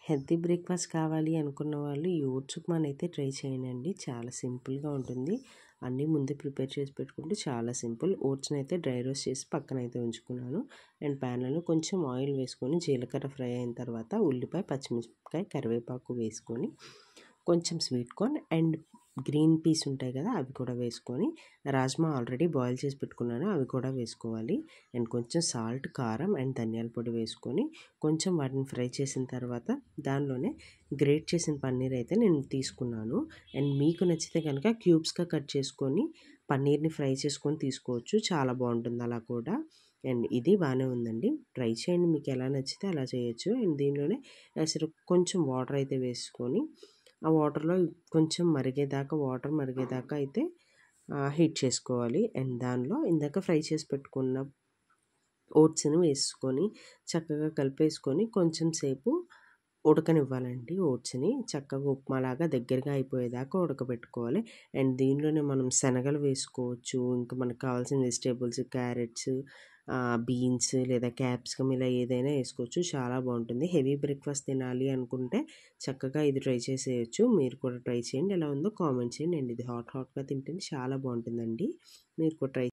Healthy breakfast కావాలి అనుకున్న వాళ్ళు ఈ ఓట్స్ ఉప్మానైతే ట్రై చేయండి. చాలా సింపుల్గా ఉంటుంది. అన్నీ ముందే ప్రిపేర్ చేసి పెట్టుకుంటే చాలా సింపుల్. ఓట్స్ని అయితే డ్రై రోస్ట్ చేసి పక్కన అయితే ఉంచుకున్నాను. అండ్ ప్యాన్లో కొంచెం ఆయిల్ వేసుకొని జీలకర్ర ఫ్రై అయిన తర్వాత ఉల్లిపాయ, పచ్చిమిరపకాయ, కరివేపాకు వేసుకొని కొంచెం sweet corn and green peas ఉంటాయి కదా, అవి కూడా వేసుకొని రాజ్మా ఆల్రెడీ బాయిల్ చేసి పెట్టుకున్నాను, అవి కూడా వేసుకోవాలి. అండ్ కొంచెం సాల్ట్, కారం అండ్ ధనియాల పొడి వేసుకొని కొంచెం వాటిని ఫ్రై చేసిన తర్వాత దానిలోనే గ్రేట్ చేసిన పన్నీర్ అయితే నేను తీసుకున్నాను. అండ్ మీకు నచ్చితే కనుక క్యూబ్స్గా కట్ చేసుకొని పన్నీర్ని ఫ్రై చేసుకొని తీసుకోవచ్చు, చాలా బాగుంటుంది అలా కూడా. అండ్ ఇది బాగానే ఉందండి, ట్రై చేయండి, మీకు ఎలా నచ్చితే అలా చేయొచ్చు. అండ్ దీనిలోనే అసలు కొంచెం వాటర్ అయితే వేసుకొని ఆ వాటర్లో కొంచెం వాటర్ మరిగేదాకా అయితే హీట్ చేసుకోవాలి. అండ్ దానిలో ఇందాక ఫ్రై చేసి పెట్టుకున్న ఓట్స్ని వేసుకొని చక్కగా కలిపేసుకొని కొంచెం సేపు ఉడకనివ్వాలండి. ఓట్స్ని చక్కగా ఉప్మాలాగా దగ్గరగా అయిపోయేదాకా ఉడకబెట్టుకోవాలి. అండ్ దీనిలోనే మనం శనగలు వేసుకోవచ్చు, ఇంకా మనకు కావాల్సిన వెజిటేబుల్స్, క్యారెట్స్, బీన్స్ లేదా క్యాప్సికమ్ ఇలా ఏదైనా వేసుకోవచ్చు, చాలా బాగుంటుంది. హెవీ బ్రేక్ఫాస్ట్ తినాలి అనుకుంటే చక్కగా ఇది ట్రై చేసేయచ్చు. మీరు కూడా ట్రై చేయండి, ఎలా ఉందో కామెంట్ చేయండి. అండ్ ఇది హాట్గా తింటే చాలా బాగుంటుందండి, మీరు కూడా ట్రై